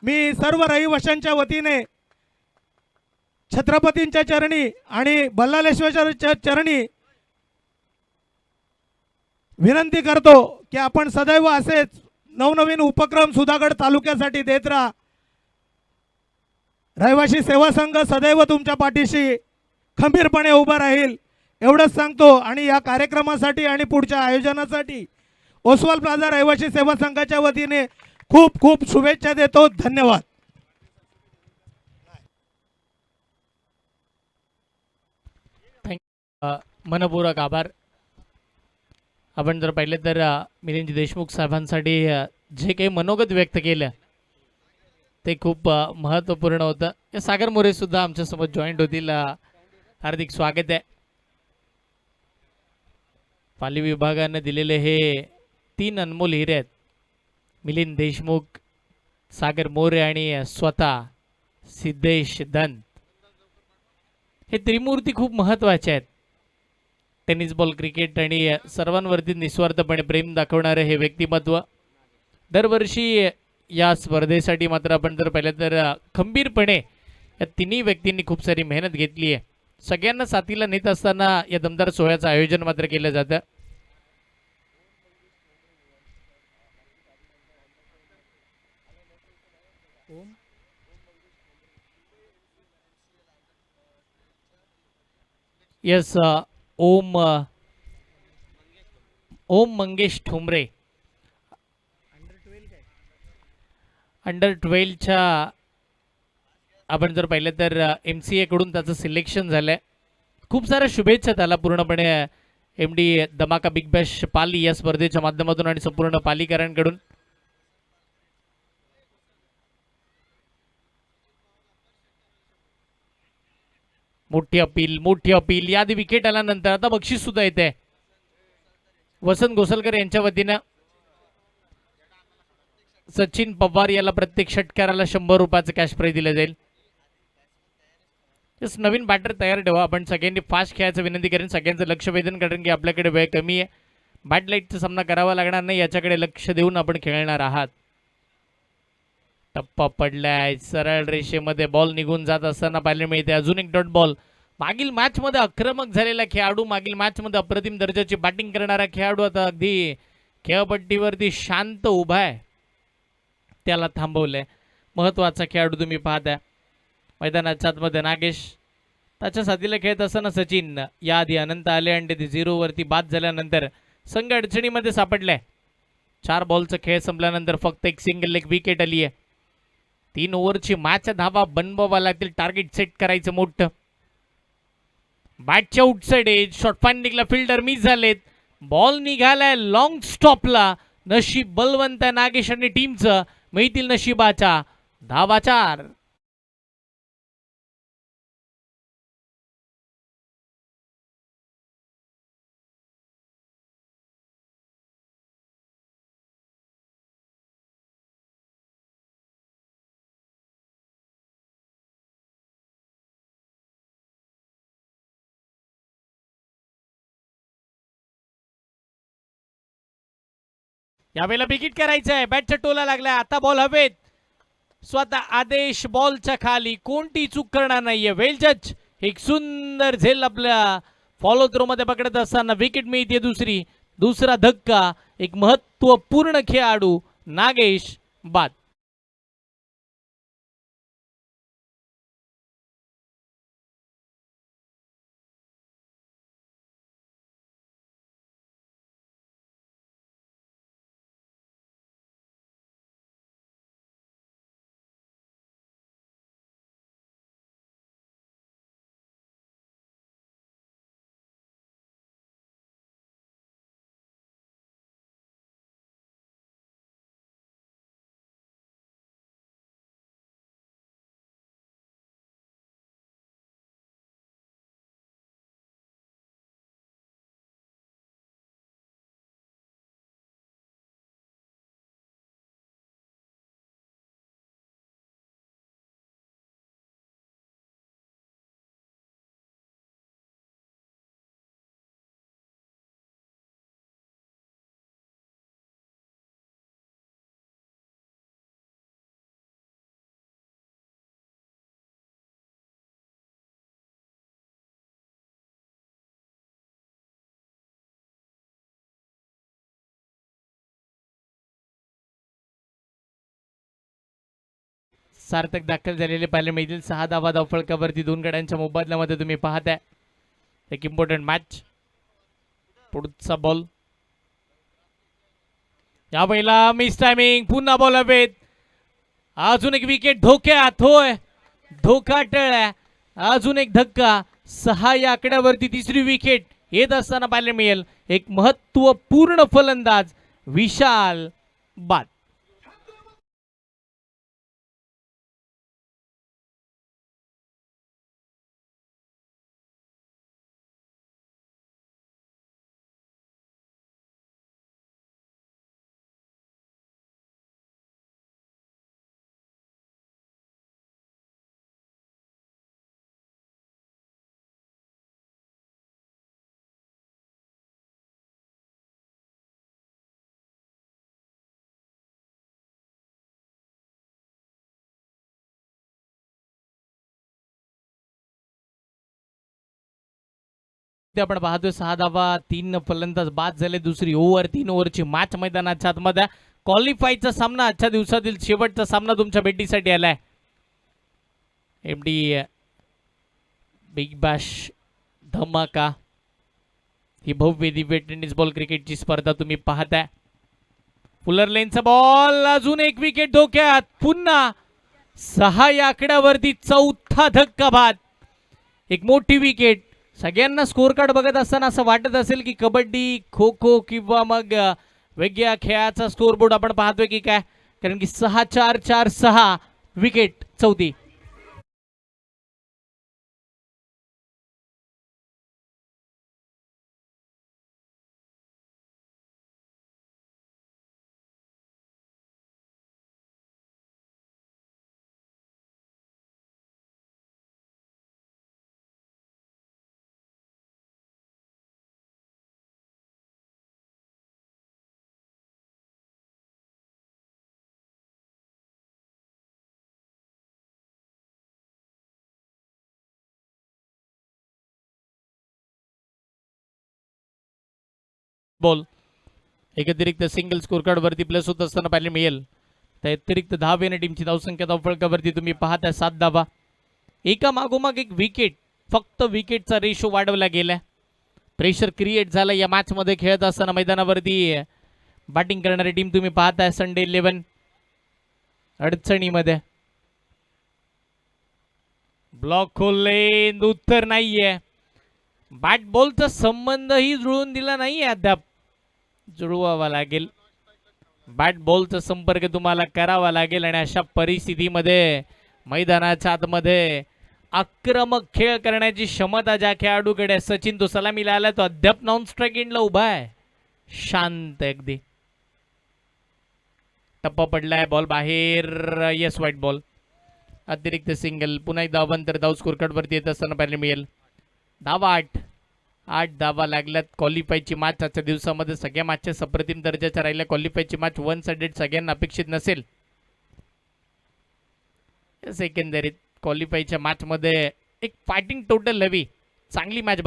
मी सर्व रहिवाशांच्या वतीने छत्रपतींच्या चरणी आणि बल्लाळेश्वरच्या चरणी विनंती करतो की आपण सदैव असेच नवनवीन उपक्रम सुधागड तालुक्यासाठी देत राहा. रहिवासी सेवा संघ सदैव तुमच्या पाठीशी खंबीरपणे उभा राहील एवढंच सांगतो. आणि या कार्यक्रमासाठी आणि पुढच्या आयोजनासाठी ओसवाल प्लाझा रहिवासी सेवा संघाच्या वतीने खूप खूप शुभेच्छा देतो. धन्यवाद. मनपूर्वक आभार. आपण जर पाहिलं तर मिलिंद देशमुख साहेबांसाठी जे काही मनोगत व्यक्त केलं ते खूप महत्त्वपूर्ण होतं. या सागर मोरे सुद्धा आमच्यासोबत जॉईंट होतील. हार्दिक स्वागत आहे. पाली विभागाने दिलेले हे 3 अनमोल हिरे आहेत. मिलिंद देशमुख, सागर मोरे आणि स्वतः सिद्धेश दंत. हे त्रिमूर्ती खूप महत्त्वाचे आहेत. टेनिस बॉल, क्रिकेट आणि सर्वांवरती निस्वार्थपणे प्रेम दाखवणारे हे व्यक्तिमत्व. दरवर्षी या स्पर्धेसाठी मात्र आपण जर पाहिलं तर खंबीरपणे या तिन्ही व्यक्तींनी खूप सारी मेहनत घेतली आहे. सगळ्यांना साथीला नेत असताना या दमदार सोहळ्याचं आयोजन मात्र केलं जातं. यस, ओम मंगेश ठोंबरे अंडर 12च्या आपण जर पाहिलं तर MCA कडून त्याचं सिलेक्शन झालंय. खूप साऱ्या शुभेच्छा त्याला पूर्णपणे MD धमाका बिग बॅश पाली या स्पर्धेच्या माध्यमातून आणि संपूर्ण पालीकरांकडून. मोठी अपील याआधी विकेट आल्यानंतर आता बक्षीस सुद्धा येते. वसंत घोसलकर यांच्या वतीनं सचिन पवार याला प्रत्येक षटकाराला 100 रुपयाचं कॅश प्राइज दिलं जाईल. नवीन बॅटर तयार ठेवा. आपण सगळ्यांनी फास्ट खेळायचं विनंती करेन. सगळ्यांचं लक्ष वेधन कारण की आपल्याकडे वेळ कमी आहे. बॅट लाईटचा सामना करावा लागणार नाही याच्याकडे लक्ष देऊन आपण खेळणार आहात. टप्पा पडलाय. सरळ रेषेमध्ये बॉल निघून जात असताना पाहायला मिळते. अजून एक डॉट बॉल. मागील मॅच मध्ये आक्रमक झालेला खेळाडू, मागील मॅच मध्ये अप्रतिम दर्जाची बॅटिंग करणारा खेळाडू आता अगदी खेळपट्टीवरती शांत उभा आहे. त्याला थांबवलंय. महत्वाचा खेळाडू तुम्ही पाहता मैदानाच्या आतमध्ये नागेश. त्याच्या साथीला खेळत असताना सचिन. याआधी अनंत आले आणि ते 0 वरती बाद झाल्यानंतर संघ अडचणीमध्ये सापडलाय. 4 बॉलचा खेळ संपल्यानंतर फक्त एक सिंगल लेग विकेट आली आहे. 3 ओव्हरची मॅच धावा बनवावालातील टार्गेट सेट करायचं मोठं. बॅटच्या आउटसाइड एज शॉर्ट फाइंडिंगला फिल्डर मिस झालेत. बॉल निघालाय लॉंग स्टॉपला. नशीब बलवंत नागेश आणि टीमचं. मिळतील नशिबाच्या धावा 4. यावेळेला बिगिट करायचं आहे. बॅटच्या टोला लागलाय. आता बॉल हवेत. स्वतः आदेश बॉलच्या खाली. कोणती चूक करणार नाहीये. वेल जज. एक सुंदर झेल आपल्या फॉलो थ्रो मध्ये पकडत असताना विकेट मिळते दुसरी. दुसरा धक्का. एक महत्वपूर्ण खेळाडू नागेश बाद. सार्थक दाखल झालेले पाहायला मिळतील. 6 धावा धावफलकावरती 2 गड्यांच्या मोबदल्यामध्ये तुम्ही पाहताय. एक इम्पॉर्टंट मॅच. पुढचा बॉल या वेळेला मिस टायमिंग. पुन्हा बॉल हवेत. अजून एक विकेट धोक्यात. होय, धोका टळला. अजून एक धक्का. 6 या आकड्यावरती तिसरी विकेट येत असताना पाहायला मिळेल. एक महत्वपूर्ण फलंदाज विशाल बाद. ते आपण पाहतोय 6 धावा 3 फलंदाज बाद झाले. दुसरी ओव्हर 3 ओव्हरची मॅच मैदानाच्या आतमध्ये. क्वालिफायचा सामना आजच्या दिवसातील शेवटचा सामना तुमच्या भेटीसाठी आलाय. एमडी बिग बॅश धमाका ही भव्य दिव्य टेनिस बॉल क्रिकेटची स्पर्धा तुम्ही पाहताय. फुलर लेनचा बॉल. अजून एक विकेट धोक्यात. पुन्हा 6 या आकड्यावरती चौथा धक्का बाद. एक मोठी विकेट. सगळ्यांना स्कोर कार्ड बघत असताना असं वाटत असेल की कबड्डी खो खो किंवा मग वेगळ्या खेळाचा स्कोर बोर्ड आपण पाहतोय की काय, कारण की 6-4-4-6 विकेट चौथी. बॉल एक अतिरिक्त सिंगल स्कोर कार्ड वरती प्लस होत असताना पाहायला मिळेल. त्या अतिरिक्त धावेने टीमची धावसंख्या धावफलकावरती तुम्ही पाहताय 7 धावा. एका मागोमाग एक विकेट. फक्त विकेटचा रेशो वाढवला गेलाय. प्रेशर क्रिएट झालं या मॅच मध्ये. खेळत असताना मैदानावरती बॅटिंग करणारी टीम तुम्ही पाहताय संडे 11 अडचणीमध्ये. ब्लॉक खोलले. उत्तर नाहीये. बॅट बॉलचा संबंधही जुळून दिला नाहीये अद्याप. जुळवावा लागेल. बॅट बॉलचा संपर्क तुम्हाला करावा लागेल आणि अशा परिस्थितीमध्ये मैदानाच्या आतमध्ये आक्रमक खेळ करण्याची क्षमता ज्या खेळाडूकडे. सचिन तो सलामीला आला, तो अद्याप नॉन स्ट्राईक एंडला उभा आहे. शांत अगदी. टप्पा पडलाय. बॉल बाहेर. Yes, white ball. अतिरिक्त सिंगल. पुन्हा एक धावांतर धाव स्कोर कार्ड वरती येत असताना पाहायला मिळेल. धावा 8 धावा लागल्यात. क्वालिफायची मॅच आजच्या दिवसामध्ये सगळ्या मॅचच्या सप्रतिम दर्जाच्या राहिल्या. क्वालिफायची मॅच 1 साइडेड सगळ्यांना अपेक्षित नसेल. एकंदरीत क्वालिफायच्या मॅच मध्ये एक फायटिंग टोटल हवी. चांगली मॅच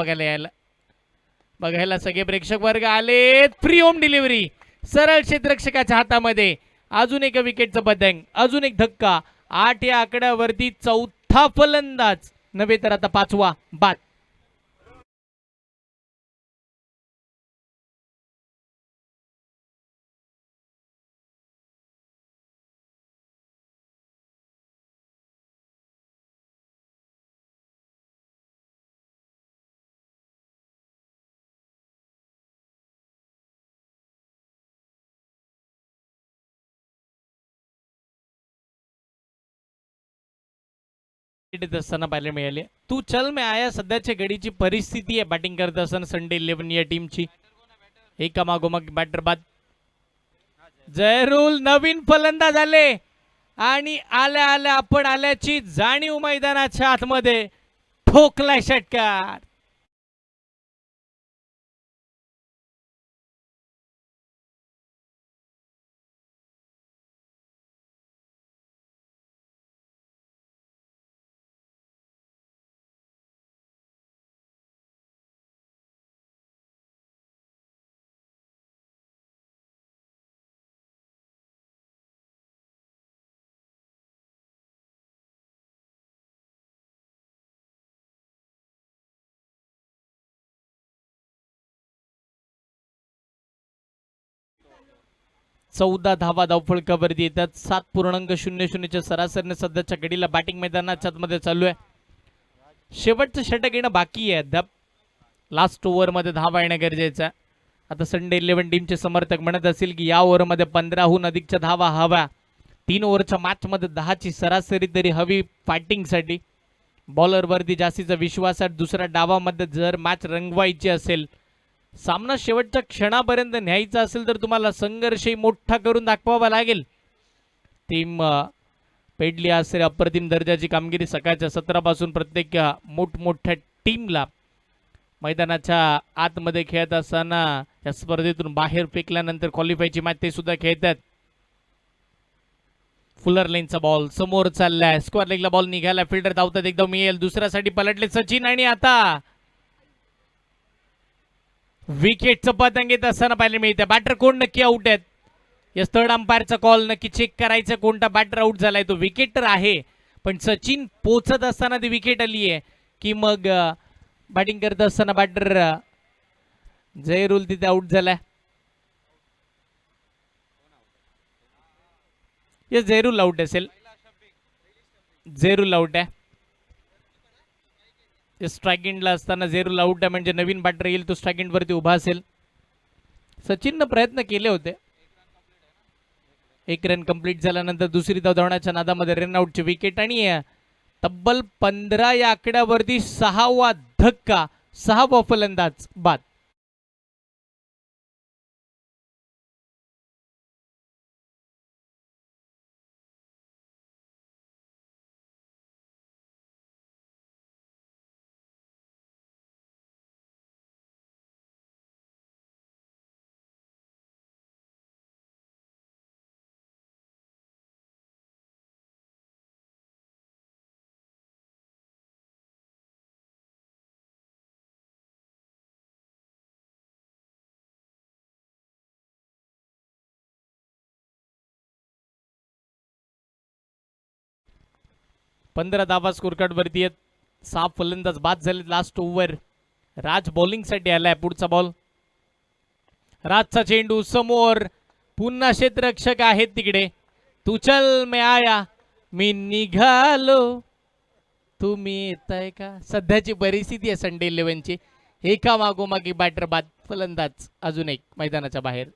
बघायला सगळे प्रेक्षक वर्ग आले. फ्री होम डिलिव्हरी सरळ क्षेत्ररक्षकाच्या हातामध्ये. अजून एक विकेटचं बदंग. अजून एक धक्का. 8 या आकड्यावरती चौथा फलंदाज नव्हे तर आता 5वा बाद. असताना पाहायला मिळाले. तू चल मैं आया सध्याच्या घडीची परिस्थिती आहे बॅटिंग करत असताना संडे 11 या टीमची. एका मागोमाग बॅटर बाद. जयरूल नवीन फलंदाज आले आणि आल्या आल्या आपण आल्याची जाणीव मैदानाच्या आतमध्ये. ठोकलाय षटकार. 14 धावा धावफलकावरती येतात. 7.00 सरासरीने सध्याच्या घडीला बॅटिंग मैदानाच्या मध्ये चालू आहे. शेवटचं षटक येणं बाकी आहे अद्याप. लास्ट ओव्हरमध्ये धावा येणं गरजेचं आहे. आता संडे 11 टीमचे समर्थक म्हणत असतील की या ओव्हरमध्ये 15हून अधिकच्या धावा हव्या. 3 ओव्हरच्या मॅचमध्ये 10ची सरासरी तरी हवी फायटिंगसाठी. बॉलरवरती जास्तीचा विश्वास आहे. दुसऱ्या डावामध्ये जर मॅच रंगवायची असेल, सामना शेवटच्या क्षणापर्यंत न्यायचा असेल तर तुम्हाला संघर्षही मोठा करून दाखवावा लागेल. टीम पेडली असेल अप्रतिम दर्जाची कामगिरी सकाळच्या सत्रापासून प्रत्येक मोठमोठ्या टीमला मैदानाच्या आतमध्ये खेळत असताना या स्पर्धेतून बाहेर फेकल्यानंतर क्वालिफायची मॅच ते सुद्धा खेळतात. फुलर लेनचा बॉल समोर चाललाय. स्क्वेअर लेगला बॉल निघाला. फिल्डर धावतात एकदम येईल. दुसऱ्यासाठी पलटले सचिन आणि आता विकेटचं पतंग येत असताना पाहायला मिळतं. बॅटर कोण नक्की आउट आहेत या थर्ड अंपायरचा कॉल नक्की चेक करायचं. कोणता बॅटर आउट झालाय तो. विकेट तर आहे पण सचिन पोचत असताना ती विकेट आली आहे की मग बॅटिंग करत असताना बॅटर जयरूल तिथे आउट झालाय. येस जयरूल आउट असेल. जयरूल आउट आहे. स्ट्राईक एंडला असताना जयरूल आउट आहे म्हणजे नवीन बॅटर येईल तो स्ट्राईक एंड वरती उभा असेल. सचिननं प्रयत्न केले होते. 1 रन कंप्लीट झाल्यानंतर दुसरी धाव धावण्याच्या नादामध्ये रन आउटची विकेट आणि तब्बल 15 या आकड्यावरती 6वा धक्का. 6वा फलंदाज बाद. पंधरा धावा स्कोर कार्ड वरती आहेत. 6 फलंदाज बाद झाले. लास्ट ओव्हर राज बॉलिंग साठी आलाय. पुढचा बॉल राजचा चेंडू समोर. पुन्हा क्षेत्ररक्षक आहेत तिकडे. तू चल मैं आया मी निघालो तुम्ही येताय का. सध्याची परिस्थिती आहे संडे 11ची. एका मागोमागी बॅटर बाद. फलंदाज अजून एक मैदानाच्या बाहेर.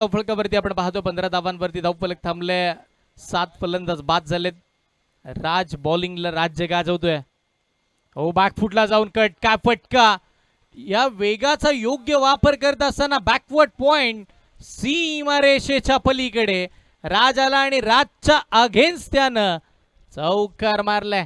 फलकावरती आपण पाहतो 15 धावांवरती धावफलक थांबले. 7 फलंदाज बाद झालेत. राज बॉलिंगला राज्य गाजवतोय. हो बॅकफुटला जाऊन कट का फटका. या वेगाचा योग्य वापर करत असताना बॅकवर्ड पॉइंट सीमारेषेच्या पलीकडे राज आला आणि राजच्या अगेन्स्ट त्यानं चौकार मारलाय.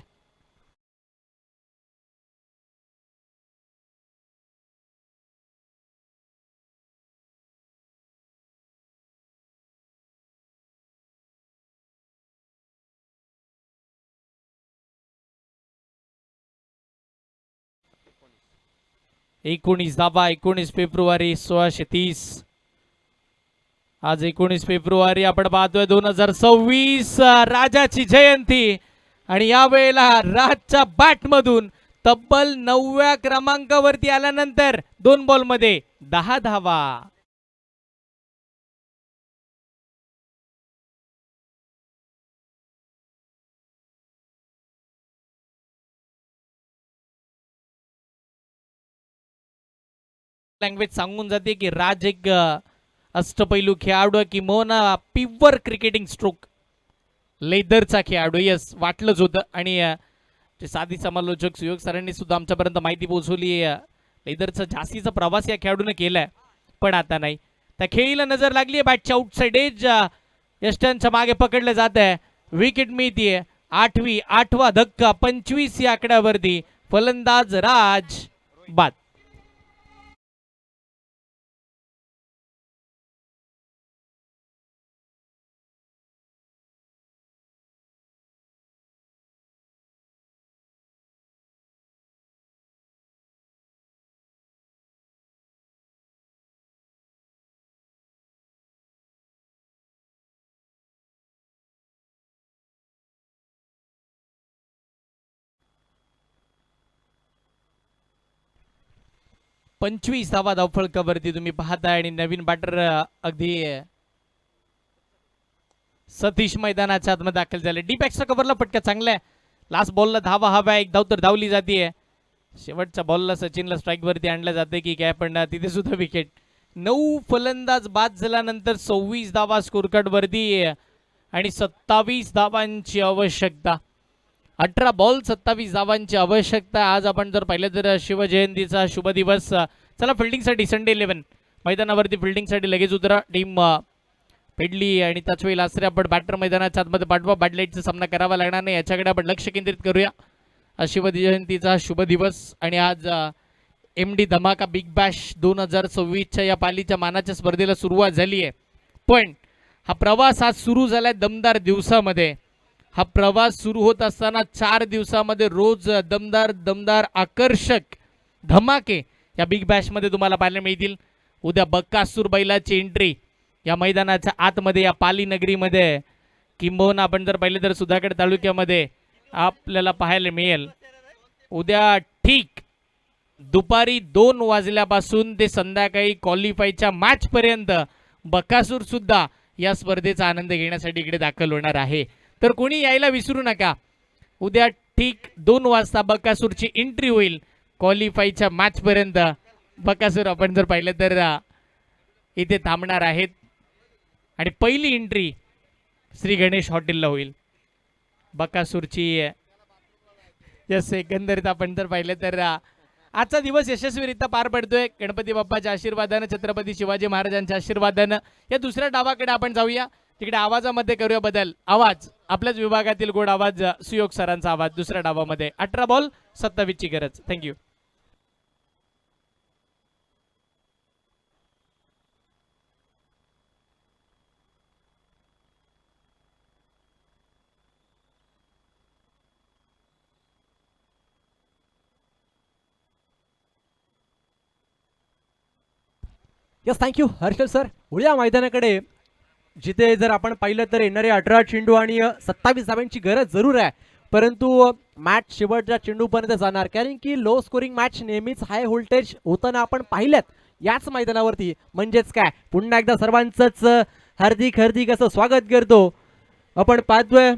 एकोणीस धावा. 19 फेब्रुवारी 1630. आज 19 फेब्रुवारी आपण पाहतोय 2026 राजाची जयंती आणि यावेळेला राजच्या बॅट मधून तब्बल 9व्या क्रमांकावरती आल्यानंतर 2 बॉल मध्ये 10 धावा. लँग्वेज सांगून जाते की राज एक अष्टपैलू खेळाडू किंवा प्युअर क्रिकेटिंग स्ट्रोक लेदरचा खेळाडू. यस वाटलंच होतं आणि साधी समालोचक सुयोग सरांनी सुद्धा आमच्यापर्यंत माहिती पोहोचवली. लेदरचा जास्तीचा प्रवास या खेळाडूने केलाय पण आता नाही. त्या खेळीला नजर लागली आहे. बॅटच्या आउटसाइड एज यष्टांच्या मागे पकडलं जात आहे. विकेट मिळतीये. 8वा धक्का. 25 या आकड्यावरती फलंदाज राज बाद. 25 धावा धावफलकावरती तुम्ही पाहताय आणि नवीन बॅटर अगदी सतीश मैदानाच्या आतमध्ये दाखल झाले. डीपॅक्सच्या कव्हरला फटका चांगला आहे. लास्ट बॉलला धावा हवा, एक धाव तर धावली जाते. शेवटच्या बॉलला सचिनला स्ट्राईक वरती आणलं जाते की काय, पण तिथे सुद्धा विकेट. 9 फलंदाज बाद झाल्यानंतर 26 धावा स्कोर कार्ड वरती आणि 27 धावांची आवश्यकता. 18 बॉल 27 धावांची आवश्यकता. आज आपण जर पाहिलं तर शिवजयंतीचा शुभ दिवस. चला फिल्डिंगसाठी संडे 11 मैदानावरती फिल्डिंगसाठी लगेच उतरा. टीम पेडली आणि त्याच वेळी लासरे आपण बॅटर मैदानाच्या आतमध्ये पाठवा. बॅटलाईटचा सामना करावा लागणार नाही याच्याकडे आपण लक्ष केंद्रित करूया. शिवजयंतीचा शुभ दिवस आणि आज MD धमाका बिग बॅश 2026च्या या पालीच्या मानाच्या स्पर्धेला सुरुवात झाली आहे. पण हा प्रवास आज सुरू झालाय दमदार दिवसामध्ये. हा प्रवास सुरू होत असताना 4 दिवसामध्ये रोज दमदार आकर्षक धमाके या बिग बॅश मध्ये तुम्हाला पाहायला मिळतील. उद्या बक्कासूर बैलाची एंट्री या मैदानाच्या आतमध्ये या पाली नगरीमध्ये किंबहुना आपण जर पाहिलं तर सुधागड तालुक्यामध्ये आपल्याला पाहायला मिळेल. उद्या ठीक दुपारी 2 वाजल्यापासून ते संध्याकाळी क्वालिफायच्या मॅच पर्यंत बकासूर सुद्धा या स्पर्धेचा आनंद घेण्यासाठी इकडे दाखल होणार आहे. तर कोणी यायला विसरू नका. उद्या ठीक 2 वाजता बकासूरची एंट्री होईल. क्वालिफायच्या मॅच पर्यंत बकासूर आपण जर पाहिलं तर इथे थांबणार आहेत आणि पहिली एंट्री श्री गणेश हॉटेलला होईल बकासूरची. यस, एकंदरीत आपण जर पाहिलं तर आजचा दिवस यशस्वीरित्या पार पडतोय गणपती बाप्पाच्या आशीर्वादानं, छत्रपती शिवाजी महाराजांच्या आशीर्वादानं. या दुसऱ्या डावाकडे आपण जाऊया. तिकडे आवाजामध्ये करूया बदल. आवाज आपल्याच विभागातील गोड आवाज सुयोग सरांचा आवाज दुसऱ्या डावामध्ये. 18 बॉल 27 ची गरज. Thank you. Yes, thank you Harshal sir. उड्या मैदानाकडे जिथे जर आपण पाहिलं तर येणारे 18 चेंडू आणि 27 धावांची गरज जरूर आहे, परंतु मॅच शेवटच्या चेंडूपर्यंत जाणार, कारण की लो स्कोरिंग मॅच नेहमीच हाय व्होल्टेज होताना आपण पाहिल्यात याच मैदानावरती. म्हणजेच काय, पुन्हा एकदा सर्वांचंच हार्दिक असं स्वागत करतो. आपण पाहतोय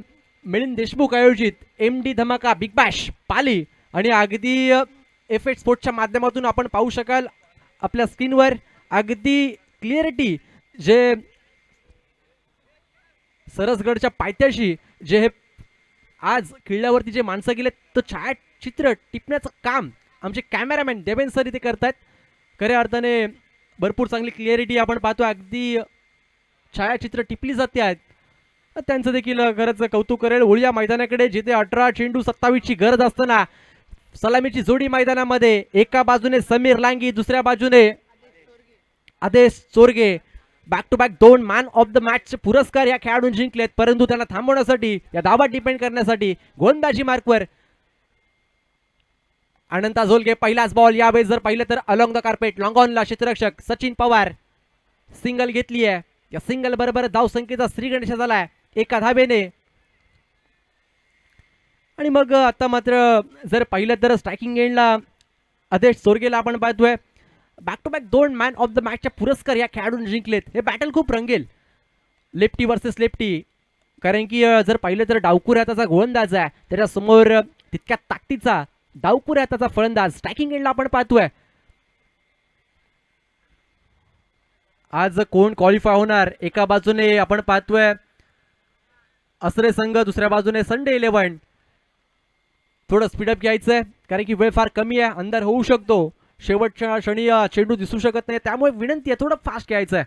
मिलिंद देशमुख आयोजित MD धमाका बिग बॅश पाली आणि अगदी एफ8 स्पोर्ट्सच्या माध्यमातून आपण पाहू शकाल आपल्या स्क्रीनवर अगदी क्लिअरिटी जे सरसगडच्या पायथ्याशी जे हे आज किल्ल्यावरती जे माणसं गेलेत तर छायाचित्र टिपण्याचं काम आमचे कॅमेरामॅन देवेन सर इथे करतायत. खऱ्या अर्थाने भरपूर चांगली क्लिअरिटी आपण पाहतो. अगदी छायाचित्र टिपली जाते आहेत. त्यांचं देखील खरंच कौतुक करेल. होळीया मैदानाकडे जिथे 18 चेंडू 27 ची गरज असताना सलामीची जोडी मैदानामध्ये. एका बाजूने समीर लांगी, दुसऱ्या बाजूने Adesh Chorge. Back to back 2 man of the मॅचचे पुरस्कार या खेळाडूंनी जिंकलेत, परंतु त्यांना थांबवण्यासाठी या धावा डिपेंड करण्यासाठी गोलंदाजी मार्कवर अनंत झोलगे. पहिलाच बॉल यावेळेस जर पाहिलं तर अलॉंग द कार्पेट लॉंग ऑनला क्षेत्ररक्षक सचिन पवार सिंगल घेतली आहे. या सिंगल बरोबर धाव संख्येचा श्री गणेश झालाय 1 धावेने. आणि मग आता मात्र जर पाहिलं तर स्ट्रायकिंग एंडला आदेश चोरगेला आपण पाहतोय. Back to back 2 man of the मॅचचे पुरस्कार या खेळाडूंनी जिंकलेत. हे बॅटल खूप रंगेल, लेफ्टी वर्सेस लेफ्टी, कारण की जर पाहिलं तर डावकुर हाताचा गोलंदाज आहे, त्याच्यासमोर तितक्या ताकदीचा डावकुर हाताचा फलंदाज. स्ट्रायकिंग एंडला आपण पाहतोय आज कोण क्वालिफाय होणार. एका बाजूने आपण पाहतोय असरे संघ, दुसऱ्या बाजूने संडे 11. थोडं स्पीडअप घ्यायचंय कारण की वेळ फार कमी आहे, अंधार होऊ शकतो. शेवटच्या क्षणी चेंडू दिसू शकत नाही, त्यामुळे विनंती आहे थोडं फास्ट घ्यायचं आहे.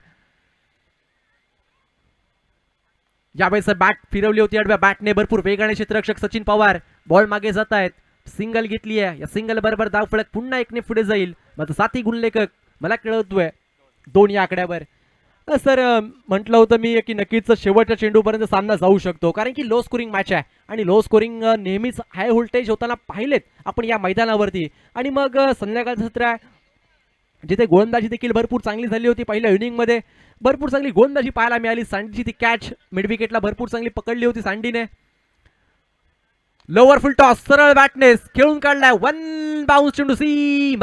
यावेळेस बॅट फिरवली होती आडव्या बॅटने भरपूर वेगाने क्षेत्ररक्षक सचिन पवार बॉल मागे जात आहेत. सिंगल घेतली आहे. या सिंगल बरोबर धाव फलक पुन्हा 1ने पुढे जाईल. माझा साथी गुणलेखक मला कळवतोय 2 या आकड्यावर. सर म्हटलं होतं मी की नक्कीच शेवटच्या चेंडूपर्यंत सामना जाऊ शकतो, कारण की लो स्कोरिंग मॅच आहे आणि लो स्कोरिंग नेहमीच हाय व्होल्टेज होताना पाहिलेत आपण या मैदानावरती. आणि मग संध्याकाळचं सत्र आहे जिथे गोलंदाजी देखील भरपूर चांगली झाली होती. पहिल्या इनिंगमध्ये भरपूर चांगली गोलंदाजी पाहायला मिळाली. सांडीची ती कॅच मिड विकेटला भरपूर चांगली पकडली होती सांडीने. लोअर फुल टॉस सरळ बॅटनेस खेळून काढलाय. वन बाउन्स चेंडू सी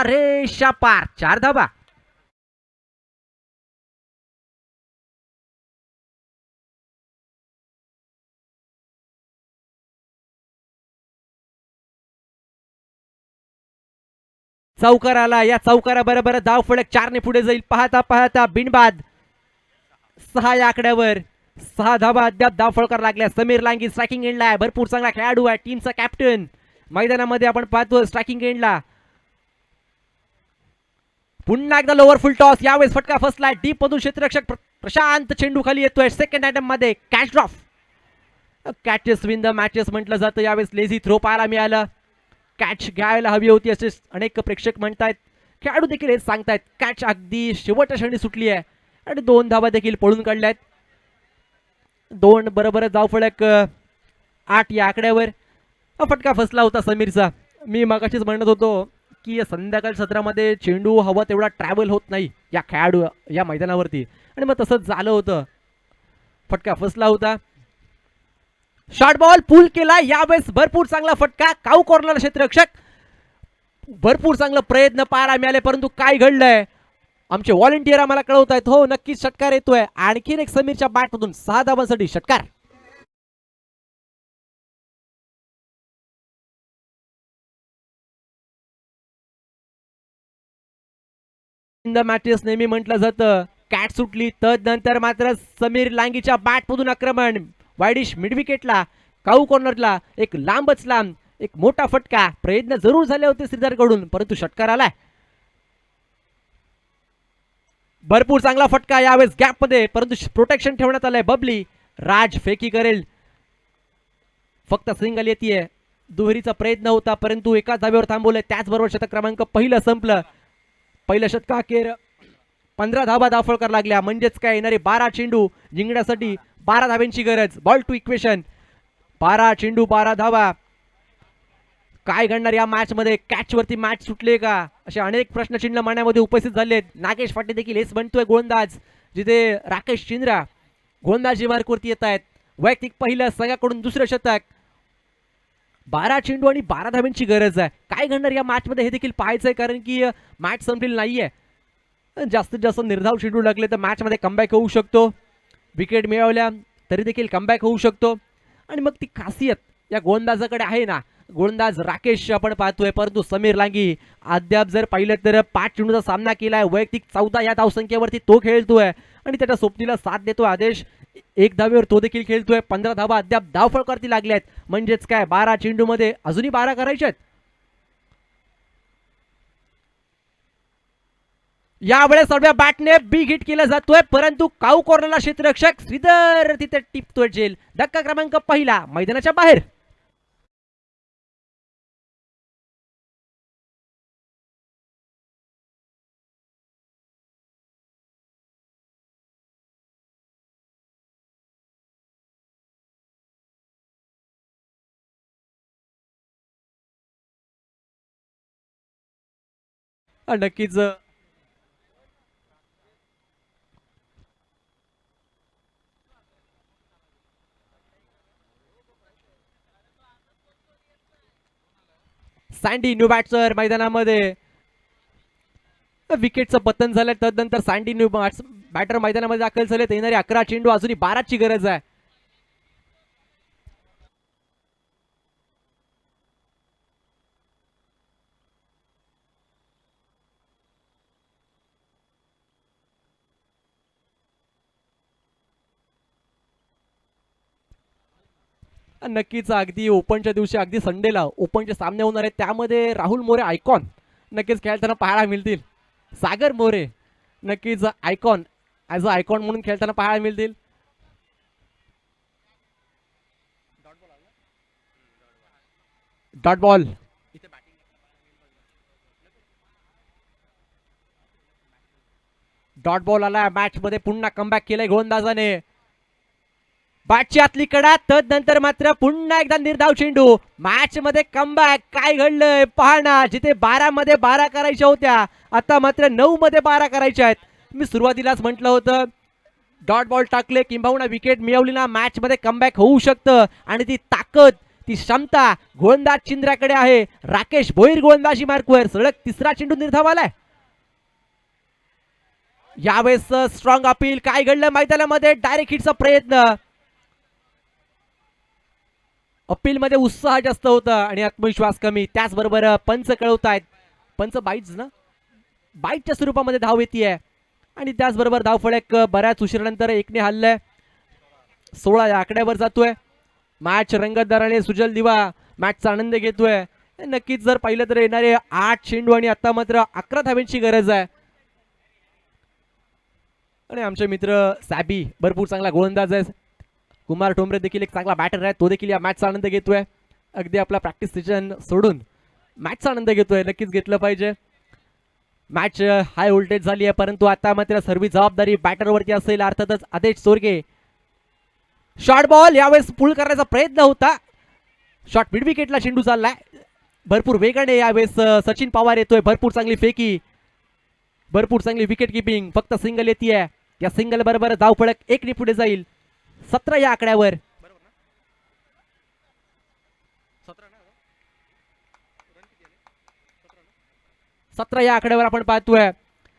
रेषा पार. 4 धाबा. चौकार आला. या चौकारा बरोबर धाव फलक 4 ने पुढे जाईल. पाहता पाहता बिनबाद 6 या आकड्यावर 6 धाबा अद्याप धाव फळकार लागल्या. समीर लांगी स्ट्रायकिंग एंडला आहे. भरपूर चांगला खेळाडू आहे. टीमचा कॅप्टन मैदानामध्ये आपण पाहतो स्ट्रायकिंग एंडला. पुन्हा एकदा लोअर फुल टॉस. यावेळेस फटका फसलाय. डीप मधून क्षेत्ररक्षक प्रशांत चेंडू खाली येतोय. सेकंड आयटम मध्ये catch drop. Catches win the matches म्हटलं जातं. यावेळेस लेझी थ्रो पाहायला मिळालं. कॅच घ्यायला हवी होती असे अनेक प्रेक्षक म्हणतायत. खेळाडू देखील हेच सांगतायत. कॅच अगदी शेवटच्या क्षणी सुटली आहे आणि 2 धाबा देखील पळून काढल्यात. 2 बरोबर धाव फलक 8 या आकड्यावर. फटका फसला होता समीरचा. मी मगाशीच म्हणत होतो की संध्याकाळ सत्रामध्ये चेंडू हवा तेवढा ट्रॅव्हल होत नाही या खेळाडू या मैदानावरती आणि मग तसंच झालं होतं. फटका फसला होता. शॉर्ट बॉल पूल केला. यावेळेस भरपूर चांगला फटका. काऊ कॉर्नर क्षेत्ररक्षक. भरपूर चांगला प्रयत्न पाहायला मिळाले परंतु काय घडलंय आमचे व्हॉलेंटियर आम्हाला कळवत आहेत. हो नक्कीच षटकार येतोय. आणखीन एक समीरच्या बॅटमधून 6 धावांसाठी षटकार. मॅचेस नेहमी म्हटलं जातं कॅट सुटली. तदनंतर मात्र समीर लांगीच्या बॅटमधून आक्रमण. Widish mid विकेटला. काऊ कॉर्नरला एक लांबच लांब एक मोठा फटका. प्रयत्न जरूर झाले होते श्रीधरकडून परंतु षटकार आलाय. भरपूर चांगला फटका यावेळेस गॅप मध्ये परंतु प्रोटेक्शन ठेवण्यात आलंय. बबली राज फेकी करेल. फक्त सिंगल येते. दुहेरीचा प्रयत्न होता परंतु एकाच धाब्यावर थांबवलंय. त्याचबरोबर षटक क्रमांक पहिलं संपलं. पहिलं षटकाखेर 15 धाबा धावफळकार लागल्या. म्हणजेच काय येणारे 12 चेंडू जिंकण्यासाठी 12 धाब्यांची गरज. Ball two equation. 12 चेंडू 12 धावा. काय घडणार या मॅच मध्ये. कॅच वरती मॅच सुटले का असे अनेक प्रश्नचिन्ह मनामध्ये उपस्थित झालेत. नागेश पाटील देखील हेच म्हणतोय गोलंदाज जिथे राकेश चिंद्रा गोलंदाजी मार्कवरती येत आहेत. वैयक्तिक पहिलं संघाकडून दुसरं शतक. 12 चेंडू आणि 12 धाब्यांची गरज आहे. काय घडणार या मॅच मध्ये हे देखील पाहायचंय कारण की मॅच संपलेली नाहीये. जास्तीत जास्त निर्धाव चेंडू लागले तर मॅच मध्ये कमबॅक होऊ शकतो. विकेट मिळवल्या तरी देखील कमबॅक होऊ शकतो आणि मग ती खासियत या गोलंदाजाकडे आहे ना. गोलंदाज राकेश आपण पाहतोय परंतु समीर लांगी अद्याप जर पाहिलं तर 5 चेंडूचा सामना केलाय. वैयक्तिक 14 या धावसंख्येवरती तो खेळतोय आणि त्याच्या सोबतीला साथ देतोय आदेश. 1 धावेवर तो देखील खेळतोय. 15 धावा अद्याप धावफळकारती लागल्यात. म्हणजेच काय 12 चेंडू मध्ये अजूनही 12 करायचे आहेत. यावेळेस सर्व बॅटने बिग हिट केला जातोय परंतु काऊ कॉर्नरला क्षेत्ररक्षक श्रीधर तिथे टिपतोय झेल. धक्का क्रमांक पहिला मैदानाच्या बाहेर. नक्कीच सँडी न्यू बॅट्सर मैदानामध्ये. विकेटचं पतन झालंय. तदनंतर सँडी न्यू बॅटर मैदानामध्ये दाखल झाले. येणारे 11 चेंडू अजूनही 12ची गरज आहे. नक्कीच अगदी ओपनच्या दिवशी अगदी संडेला ओपनचे सामने होणार आहेत. त्यामध्ये राहुल मोरे आयकॉन नक्कीच खेळताना पाहायला मिळतील. सागर मोरे नक्कीच आयकॉन ॲज अ आयकॉन म्हणून खेळताना पाहायला मिळतील. Dot ball. डॉट बॉल आला. मॅच मध्ये पुन्हा कमबॅक केलंय गोलंदाजाने. बॅटची आतली कडा. तदनंतर मात्र पुन्हा एकदा निर्धाव चेंडू. मॅच मध्ये कमबॅक. काय घडलंय पहा. जिथे 12 मध्ये 12 करायच्या होत्या आता मात्र 9 मध्ये 12 करायच्या आहेत. मी सुरुवातीलाच म्हटलं होतं डॉट बॉल टाकले किंबहुना विकेट मिळवली ना मॅच मध्ये कमबॅक होऊ शकतं आणि ती ताकद ती क्षमता गोलंदाज चिंद्राकडे आहे. राकेश भोईर गोलंदाजी मार्कवर सलग तिसरा चेंडू निर्धावालाय. यावेळेस स्ट्रॉंग अपील. काय घडलं मैदानामध्ये? डायरेक्ट हिटचा प्रयत्न. अपील मध्ये उत्साह जास्त होता आणि आत्मविश्वास कमी. त्याचबरोबर पंच कळवतायत, पंच बाईट्स ना, बाईटच्या स्वरूपामध्ये धाव येते आणि त्याचबरोबर धावफलक बऱ्याच उशिरानंतर एकने हल्लाय. 16 या आकड्यावर जातोय. मॅच रंगतदाराने सुजल दिवा मॅचचा आनंद घेतोय. नक्कीच जर पाहिलं तर येणारे 8 चेंडू आणि आता मात्र 11 धाव्यांची गरज आहे. आणि आमचे मित्र सॅबी भरपूर चांगला गोलंदाज आहे. कुमार ठोंबरे देखील एक चांगला बॅटर आहे. तो देखील या मॅचचा आनंद घेतोय. अगदी आपला प्रॅक्टिस सेशन सोडून मॅचचा आनंद घेतोय. नक्कीच घेतलं पाहिजे. मॅच हाय व्होल्टेज झाली आहे, परंतु आता मात्र सर्व जबाबदारी बॅटरवरती असेल. अर्थातच आदेश चोरगे. शॉर्ट बॉल यावेळेस पुल करण्याचा प्रयत्न होता. शॉर्ट मिड विकेटला चेंडू चाललाय. भरपूर वेगाने यावेळेस सचिन पवार येतोय. भरपूर चांगली फेकी, भरपूर चांगली विकेट किपिंग. फक्त सिंगल येते. या सिंगल बरोबर धावफलक 1 ने पुढे जाईल. 17 या आकड्यावर. 17 या आकड्यावर आपण पाहतोय.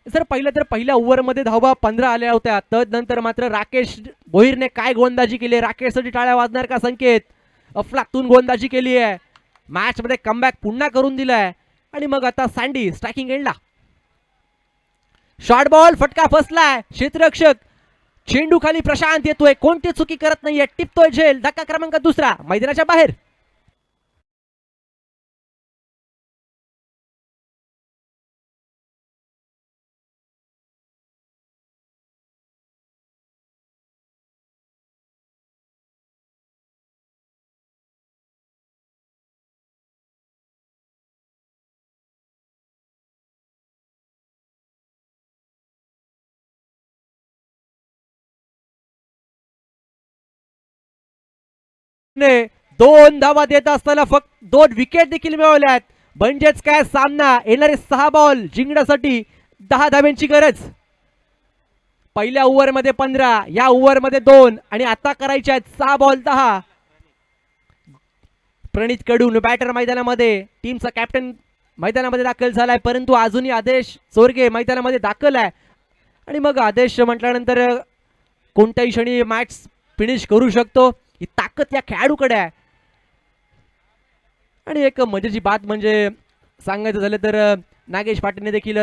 जर पाहिलं तर पहिल्या ओव्हरमध्ये धावा 15 आल्या होत्या. तदनंतर मात्र राकेश भोईरने काय गोलंदाजी केली. राकेशसाठी टाळ्या वाजणार का संकेत? अफलातून गोलंदाजी केली आहे. मॅच मध्ये कमबॅक पुन्हा करून दिलाय. आणि मग आता सँडी स्ट्रायकिंग एंडला. शॉर्ट बॉल फटका फसलाय. क्षेत्ररक्षक चेंडू खाली प्रशांत येतोय. कोणती चुकी करत नाहीये. टिपतोय झेल. धक्का क्रमांक 2 मैदानाच्या बाहेर. ने 2 धावा देत असताना फक्त 2 विकेट देखील मिळवल्यात. म्हणजेच काय सामना येणारे 6 बॉल जिंकण्यासाठी 10 धाव्यांची गरज. पहिल्या ओव्हरमध्ये 15, या ओव्हरमध्ये 2 आणि आता करायचे आहेत 6 बॉल 10. प्रणित कडून बॅटर मैदानामध्ये, टीमचा कॅप्टन मैदानामध्ये दाखल झालाय, परंतु अजूनही आदेश चोरगे मैदानामध्ये दाखल आहे. आणि मग आदेश म्हटल्यानंतर कोणत्याही क्षणी मॅच फिनिश करू शकतो. ही ताकद या खेळाडूकडे आहे. आणि एक मजेची बात म्हणजे सांगायचं झालं तर नागेश पाटीलने देखील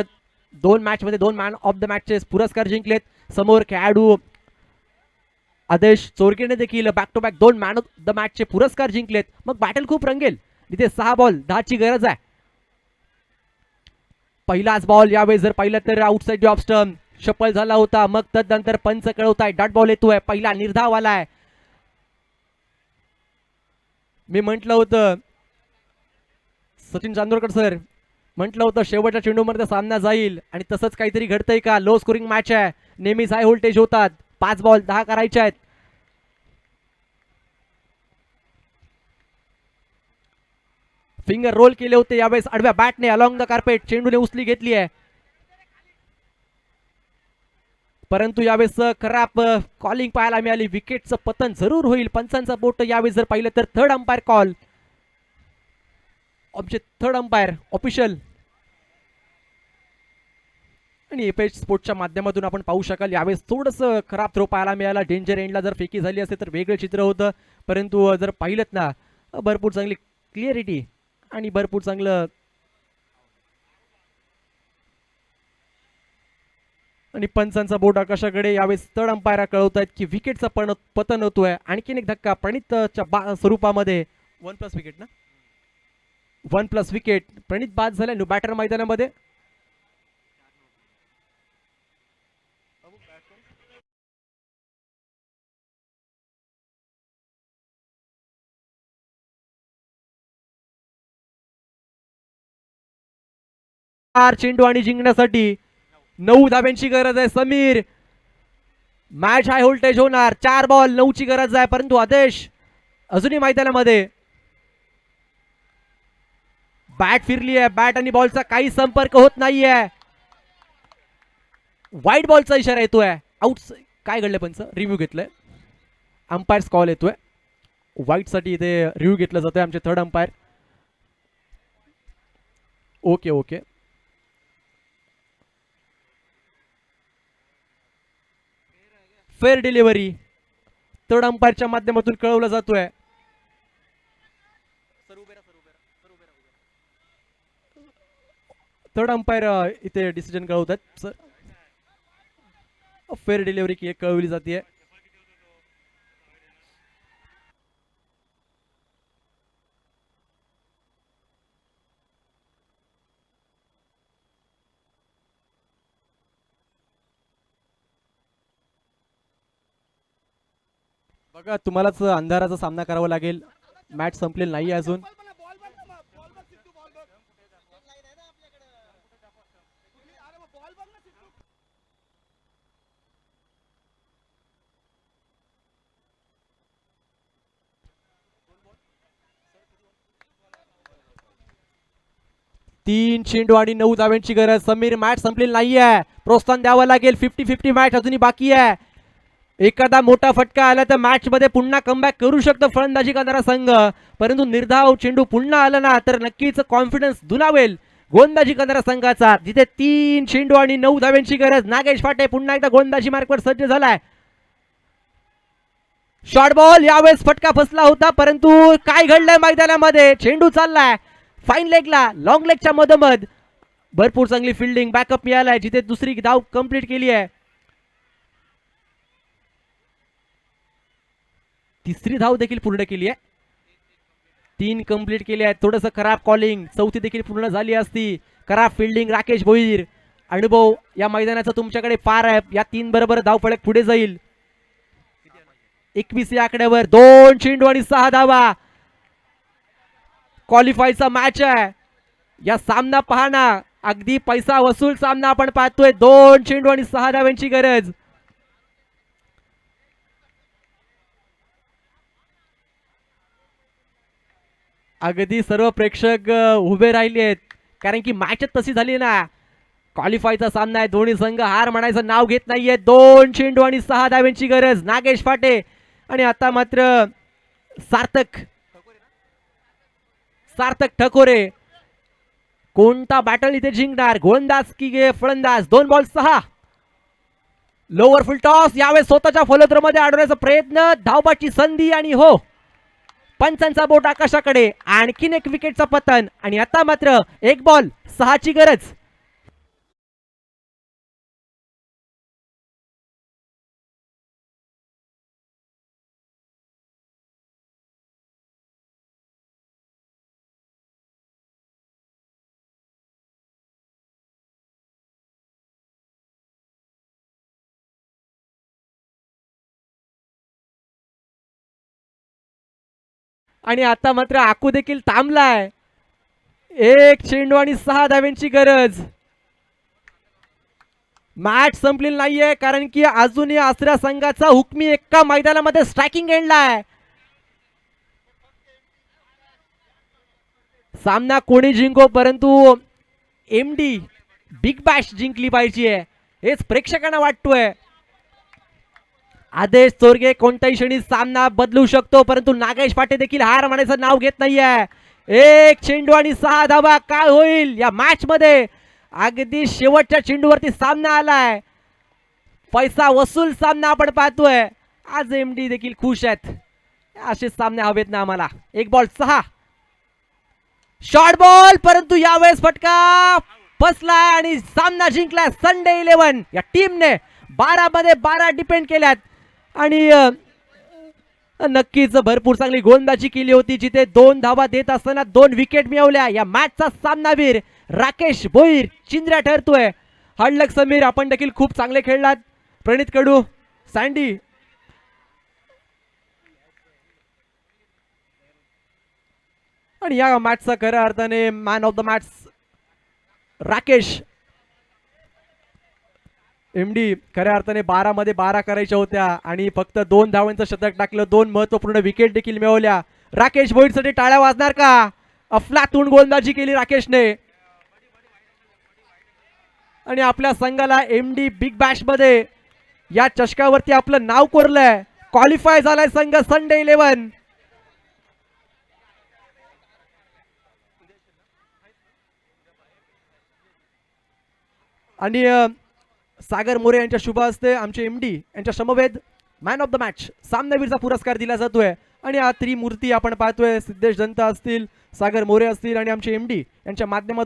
2 मॅचमध्ये 2 मॅन ऑफ द मॅचचे पुरस्कार जिंकलेत. समोर खेळाडू आदेश चोरगेने देखील back to back 2 man of the मॅचचे पुरस्कार जिंकलेत. मग बॅटल खूप रंगेल. इथे 6 बॉल 10 ची गरज आहे. पहिलाच बॉल यावेळेस जर पाहिलं तर आउटसाइड ऑफ स्टंप शफल झाला होता. मग तदनंतर पंच कळवताय डॉट बॉल येतोय. पहिला निर्धाव आलाय. मी म्हटलं होतं, सचिन चांदोरकर सर म्हटलं होतं शेवटच्या चेंडूमध्ये सामना जाईल आणि तसंच काहीतरी घडतंय का? लो स्कोरिंग मॅच आहे. नेहमीच हाय व्होल्टेज होतात. 5 बॉल 10 करायचे आहेत. फिंगर रोल केले होते यावेळेस आडव्या बॅटने अलॉंग द कार्पेट चेंडूने उचली घेतली आहे. परंतु यावेळेस खराब कॉलिंग पाहायला मिळाली. विकेटचं पतन जरूर होईल. पंचांचा बोट यावेळेस जर पाहिलं तर थर्ड अंपायर कॉल. आमचे थर्ड अंपायर ऑफिशियल. आणि एपेच स्पोर्ट्सच्या माध्यमातून आपण पाहू शकाल यावेळेस थोडंसं खराब थ्रो पाहायला मिळाला. डेंजर एंडला जर फेकी झाली असते तर वेगळं चित्र होतं. परंतु जर पाहिलं ना, भरपूर चांगली क्लिअरिटी आणि भरपूर चांगलं आणि पंचांचा बोट आकाशाकडे. यावेळेस थर्ड अंपायर कळवत आहेत की विकेटचा पतन होतोय. आणखीन एक धक्का प्रणितच्या स्वरूपामध्ये. 1+ विकेट ना, 1+ विकेट. प्रणित बाद झाला न्यू बॅटर मैदानामध्ये. चेंडू आणि जिंकण्यासाठी 9 धाब्यांची गरज आहे. समीर, मॅच हाय व्होल्टेज होणार. 4 बॉल 9 ची गरज आहे. परंतु आदेश अजूनही मैदानामध्ये. बॅट फिरली आहे. बॅट आणि बॉलचा काही संपर्क होत नाहीये. वाईट बॉलचा इशारा येतोय. आउट. काय घडलं पंच? रिव्ह्यू घेतलंय. अंपायर्स कॉल येतोय. व्हाईटसाठी इथे रिव्ह्यू घेतला जातोय आमचे third umpire. Okay okay. Fair delivery third अंपायरच्या माध्यमातून कळवला जातोय. थर्ड अंपायर इथे डिसिजन कळवतात सर. फेअर डिलिव्हरी कळवली जाते. बघा तुम्हालाच अंधाराचा सामना करावा लागेल. मॅच संपलेली नाही अजून. तीन चेंडू आणि 9 धाव्यांची गरज. समीर मॅच संपलेली नाहीये. प्रोत्साहन द्यावं लागेल. 50-50 मॅच अजूनही बाकी आहे. एखादा मोठा फटका आला तर मॅच मध्ये पुन्हा कमबॅक करू शकतो फलंदाजी करणारा संघ. परंतु निर्धाव चेंडू पुन्हा आला ना तर नक्कीच कॉन्फिडन्स दुणावेल गोलंदाजी करणाऱ्या संघाचा. जिथे 3 चेंडू आणि 9 धाव्यांची गरज. नागेश फाटे पुन्हा एकदा गोलंदाजी मार्कवर सज्ज झालाय. Short ball. यावेळेस फटका फसला होता परंतु काय घडलंय मैदानामध्ये. चेंडू चाललाय फाईन लेगला. लॉंग लेगच्या मधोमध भरपूर चांगली फिल्डिंग बॅकअप मिळालाय. जिथे दुसरी धाव कंप्लीट केली आहे. तिसरी धाव देखील पूर्ण केली आहे. 3 कंप्लीट केले आहेत. थोडंसं खराब कॉलिंग. चौथी देखील पूर्ण झाली असती. खराब फिल्डिंग राकेश भोईर. अनुभव या मैदानाचा तुमच्याकडे फार आहे. या 3 बरोबर धावफलक पुढे जाईल. 21 या आकड्यावर 2 चेंडू आणि 6 धावा. क्वालिफायचा मॅच आहे. या सामना पाहना अगदी पैसा वसूल सामना आपण पाहतोय. 2 चेंडू आणि 6 धाव्यांची गरज. अगदी सर्व प्रेक्षक उभे राहिले आहेत कारण की मॅच तशी झाली ना. क्वालिफायचा सामना आहे. दोन्ही संघ हार म्हणायचं नाव घेत नाहीये. 2 चेंडू आणि 6 धाव्यांची गरज. नागेश फाटे आणि आता मात्र सार्थक ठकोरे. कोणता बॅटल इथे जिंकणार. गोलंदाज की फलंदाज. 2 बॉल 6. लोअर फुल टॉस. यावेळेस स्वतःच्या फलंदाजामध्ये अडवण्याचा प्रयत्न. धावबाची संधी आणि हो पंचांचा बोट आकाशाकडे. आणखीन एक विकेटचा पतन आणि आता मात्र 1 बॉल 6 ची गरज. आणि आता मात्र आकू देखील थांबलाय. 1 चेंडू आणि 6 धाव्यांची गरज. मॅच संपलेली नाहीये कारण की अजूनही आसरा संघाचा हुकमी एका मैदानामध्ये स्ट्रायकिंग एंडला आहे. सामना कोणी जिंको परंतु एमडी बिग बॅश जिंकली पाहिजे हेच प्रेक्षकांना वाटतोय. आदेश चोरगे कोणत्याही क्षणी सामना बदलू शकतो परंतु नागेश पाटे देखील हार मानायचं नाव घेत नाहीये. 1 चेंडू आणि 6 धावा. काय होईल या मॅच मध्ये. अगदी शेवटच्या चेंडूवरती सामना आलाय. पैसा वसूल सामना आपण पाहतोय. आज एमडी देखील खुश आहेत. असे सामने हवेत ना आम्हाला. 1 बॉल 6. शॉर्ट बॉल परंतु यावेळेस फटका फसलाय आणि सामना जिंकलाय संडे 11 या टीमने. 12 मध्ये 12 डिपेंड केल्यात आणि नक्कीच भरपूर चांगली गोलंदाजी केली होती. जिथे 2 धावा देत असताना 2 विकेट मिळवल्या. या मॅचचा सामनावीर राकेश भोईर चिंद्र्या ठरतोय. हडलक समीर आपण देखील खूप चांगले खेळलात. प्रणित कडू सँडी आणि या मॅचचा खऱ्या अर्थाने man of the match Rakesh. MD खऱ्या अर्थाने 12 मध्ये 12 करायच्या होत्या आणि फक्त 2 धावांचं शतक टाकलं. 2 महत्वपूर्ण विकेट देखील मिळवल्या. राकेश भोईरसाठी टाळ्या वाजणार का. अफलातून गोलंदाजी केली राकेशने आणि आपल्या संघाला एमडी बिग बॅश मध्ये या चषकावरती आपलं नाव कोरलंय. क्वालिफाय झालाय संघ संडे 11. आणि सागर मोरे यांच्या शुभ हस्ते आमचे MD यांच्या समवेत मॅन ऑफ द मॅच सामनावीरचा पुरस्कार दिला जातोय. आणि हा त्रिमूर्ती आपण पाहतोय, सिद्धेश दंत असतील, सागर मोरे असतील आणि आमचे MD यांच्या माध्यमातून